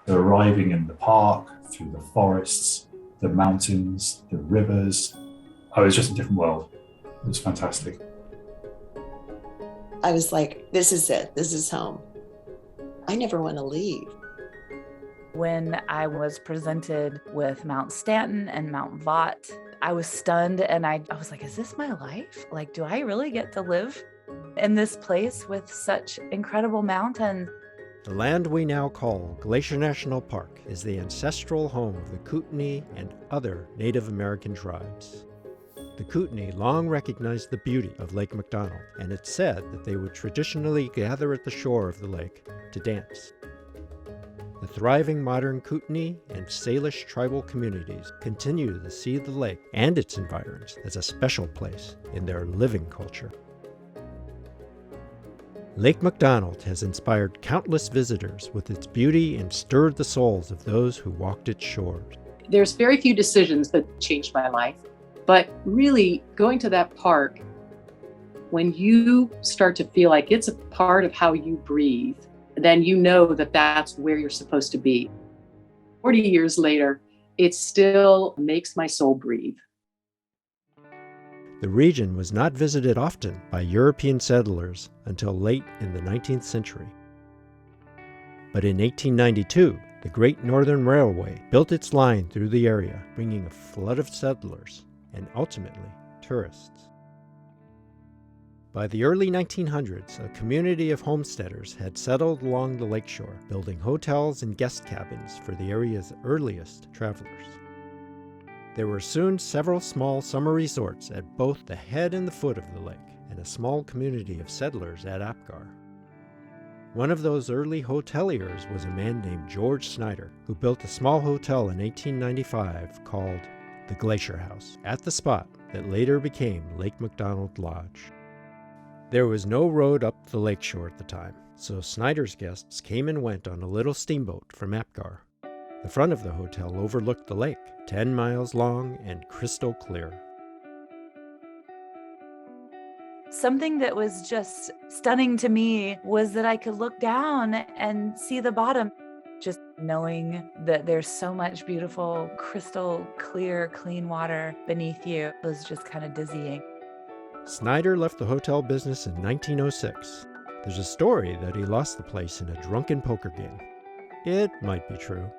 So arriving in the park, through the forests, the mountains, the rivers, I was just a different world. It was fantastic. I was like, this is it. This is home. I never want to leave. When I was presented with Mount Stanton and Mount Vaught, I was stunned and I was like, is this my life? Like, do I really get to live in this place with such incredible mountains? The land we now call Glacier National Park is the ancestral home of the Kootenai and other Native American tribes. The Kootenai long recognized the beauty of Lake McDonald, and it's said that they would traditionally gather at the shore of the lake to dance. The thriving modern Kootenai and Salish tribal communities continue to see the lake and its environs as a special place in their living culture. Lake McDonald has inspired countless visitors with its beauty and stirred the souls of those who walked its shores. There's very few decisions that changed my life, but really going to that park, when you start to feel like it's a part of how you breathe, then you know that that's where you're supposed to be. 40 years later, it still makes my soul breathe. The region was not visited often by European settlers until late in the 19th century. But in 1892, the Great Northern Railway built its line through the area, bringing a flood of settlers and ultimately tourists. By the early 1900s, a community of homesteaders had settled along the lakeshore, building hotels and guest cabins for the area's earliest travelers. There were soon several small summer resorts at both the head and the foot of the lake, and a small community of settlers at Apgar. One of those early hoteliers was a man named George Snyder, who built a small hotel in 1895 called the Glacier House, at the spot that later became Lake McDonald Lodge. There was no road up the lakeshore at the time, so Snyder's guests came and went on a little steamboat from Apgar. The front of the hotel overlooked the lake, 10 miles long and crystal clear. Something that was just stunning to me was that I could look down and see the bottom. Just knowing that there's so much beautiful, crystal clear, clean water beneath you was just kind of dizzying. Snyder left the hotel business in 1906. There's a story that he lost the place in a drunken poker game. It might be true.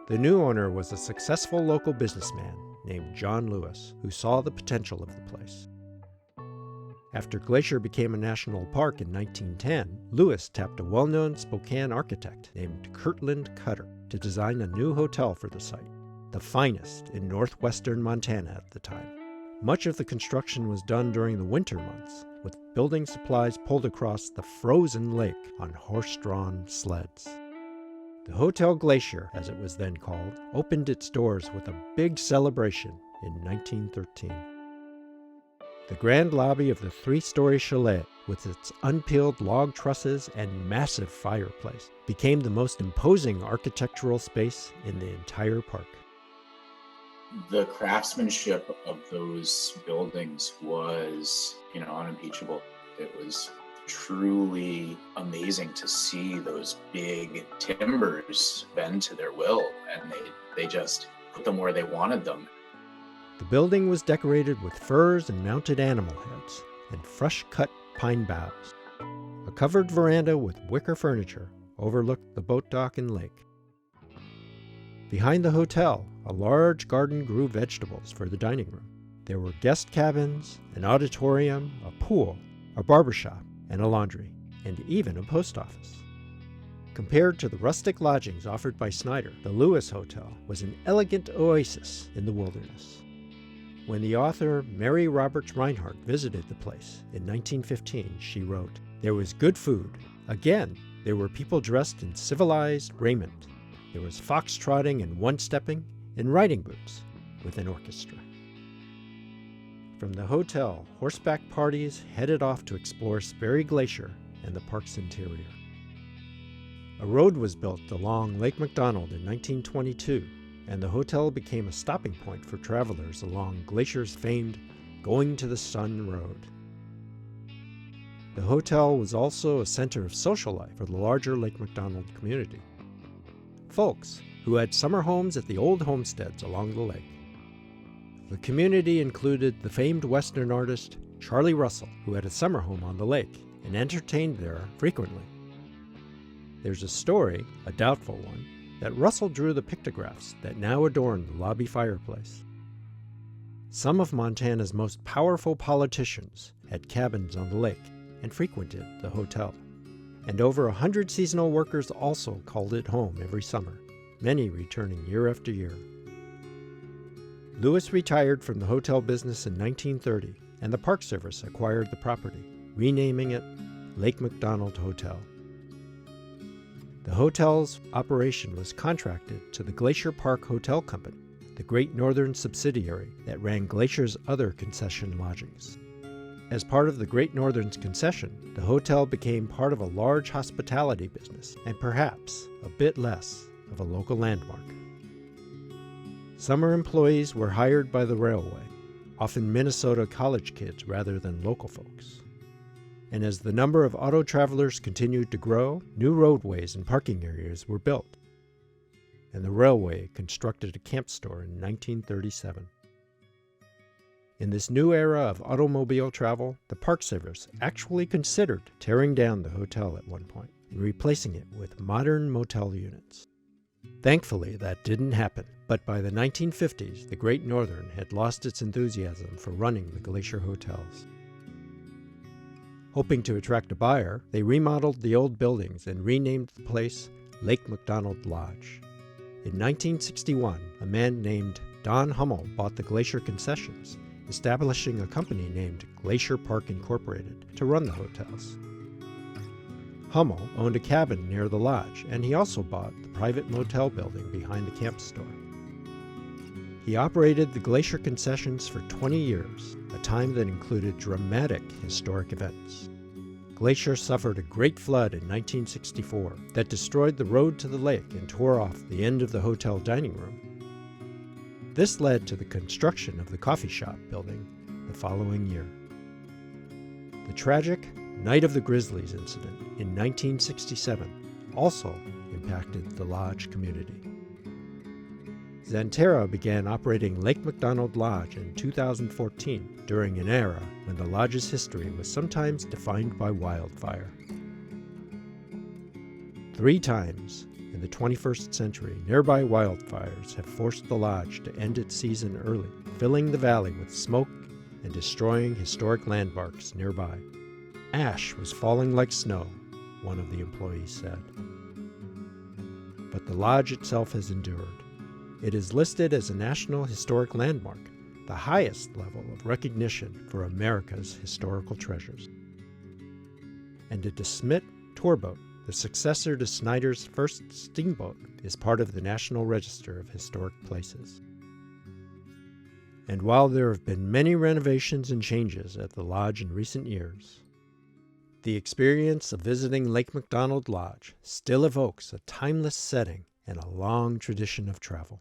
The new owner was a successful local businessman named John Lewis, who saw the potential of the place. After Glacier became a national park in 1910, Lewis tapped a well-known Spokane architect named Kirtland Cutter to design a new hotel for the site, the finest in northwestern Montana at the time. Much of the construction was done during the winter months, with building supplies pulled across the frozen lake on horse-drawn sleds. The Hotel Glacier, as it was then called, opened its doors with a big celebration in 1913. The grand lobby of the three-story chalet, with its unpeeled log trusses and massive fireplace, became the most imposing architectural space in the entire park. The craftsmanship of those buildings was, unimpeachable. It was truly amazing to see those big timbers bend to their will, and they just put them where they wanted them. The building was decorated with furs and mounted animal heads and fresh-cut pine boughs. A covered veranda with wicker furniture overlooked the boat dock and lake. Behind the hotel, a large garden grew vegetables for the dining room. There were guest cabins, an auditorium, a pool, a barbershop, and a laundry, and even a post office. Compared to the rustic lodgings offered by Snyder, the Lewis Hotel was an elegant oasis in the wilderness. When the author Mary Roberts Reinhardt visited the place in 1915, she wrote, "There was good food. Again, there were people dressed in civilized raiment. There was foxtrotting and one-stepping in riding boots with an orchestra." From the hotel, horseback parties headed off to explore Sperry Glacier and the park's interior. A road was built along Lake McDonald in 1922, and the hotel became a stopping point for travelers along Glacier's famed Going to the Sun Road. The hotel was also a center of social life for the larger Lake McDonald community. folks who had summer homes at the old homesteads along the lake. The community included the famed Western artist Charlie Russell, who had a summer home on the lake and entertained there frequently. There's a story, a doubtful one, that Russell drew the pictographs that now adorn the lobby fireplace. Some of Montana's most powerful politicians had cabins on the lake and frequented the hotel. And over 100 seasonal workers also called it home every summer, many returning year after year. Lewis retired from the hotel business in 1930, and the Park Service acquired the property, renaming it Lake McDonald Hotel. The hotel's operation was contracted to the Glacier Park Hotel Company, the Great Northern subsidiary that ran Glacier's other concession lodgings. As part of the Great Northern's concession, the hotel became part of a large hospitality business and perhaps a bit less of a local landmark. Summer employees were hired by the railway, often Minnesota college kids rather than local folks. And as the number of auto travelers continued to grow, new roadways and parking areas were built. And the railway constructed a camp store in 1937. In this new era of automobile travel, the Park Service actually considered tearing down the hotel at one point and replacing it with modern motel units. Thankfully, that didn't happen, but by the 1950s, the Great Northern had lost its enthusiasm for running the Glacier hotels. Hoping to attract a buyer, they remodeled the old buildings and renamed the place Lake McDonald Lodge. In 1961, a man named Don Hummel bought the Glacier concessions, establishing a company named Glacier Park Incorporated to run the hotels. Hummel owned a cabin near the lodge, and he also bought the private motel building behind the camp store. He operated the Glacier concessions for 20 years, a time that included dramatic historic events. Glacier suffered a great flood in 1964 that destroyed the road to the lake and tore off the end of the hotel dining room. This led to the construction of the coffee shop building the following year. The tragic Night of the Grizzlies incident in 1967 also impacted the lodge community. Xanterra began operating Lake McDonald Lodge in 2014 during an era when the lodge's history was sometimes defined by wildfire. 3 times in the 21st century, nearby wildfires have forced the lodge to end its season early, filling the valley with smoke and destroying historic landmarks nearby. Ash was falling like snow, one of the employees said. But the lodge itself has endured. It is listed as a National Historic Landmark, the highest level of recognition for America's historical treasures. And a DeSmit tourboat, the successor to Snyder's first steamboat, is part of the National Register of Historic Places. And while there have been many renovations and changes at the lodge in recent years, the experience of visiting Lake McDonald Lodge still evokes a timeless setting and a long tradition of travel.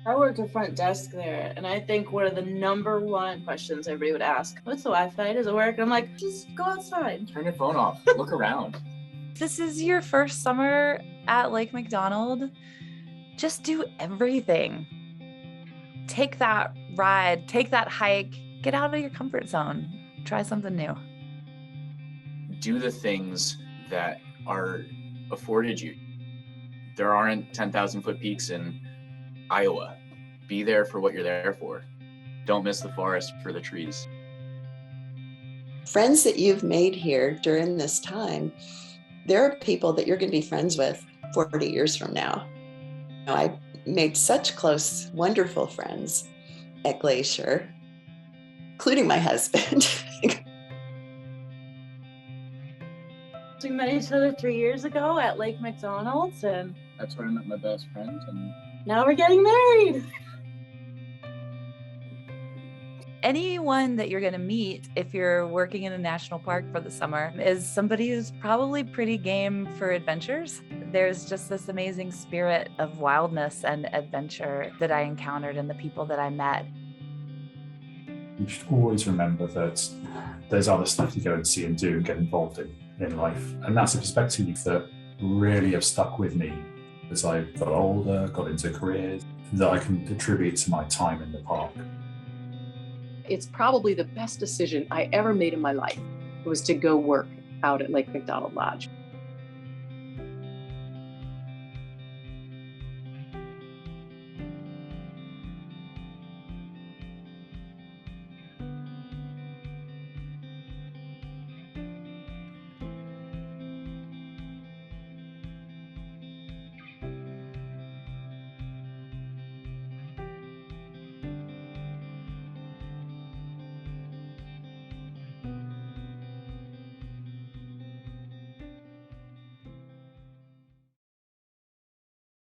I worked a front desk there, and I think one of the number one questions everybody would ask, what's the Wi-Fi? Does it work? And I'm like, just go outside. Turn your phone off. Look around. This is your first summer at Lake McDonald. Just do everything. Take that ride, take that hike, get out of your comfort zone, try something new. Do the things that are afforded you. There aren't 10,000-foot peaks in Iowa. Be there for what you're there for. Don't miss the forest for the trees. Friends that you've made here during this time, there are people that you're going to be friends with 40 years from now. I made such close, wonderful friends at Glacier, including my husband. We met each other 3 years ago at Lake McDonald's, and That's where I met my best friend, and now we're getting married. Anyone that you're going to meet if you're working in a national park for the summer is somebody who's probably pretty game for adventures. There's just this amazing spirit of wildness and adventure that I encountered in the people that I met. You should always remember that there's other stuff to go and see and do and get involved in life. And that's a perspective that really have stuck with me as I got older, got into careers, that I can attribute to my time in the park. It's probably the best decision I ever made in my life was to go work out at Lake McDonald Lodge.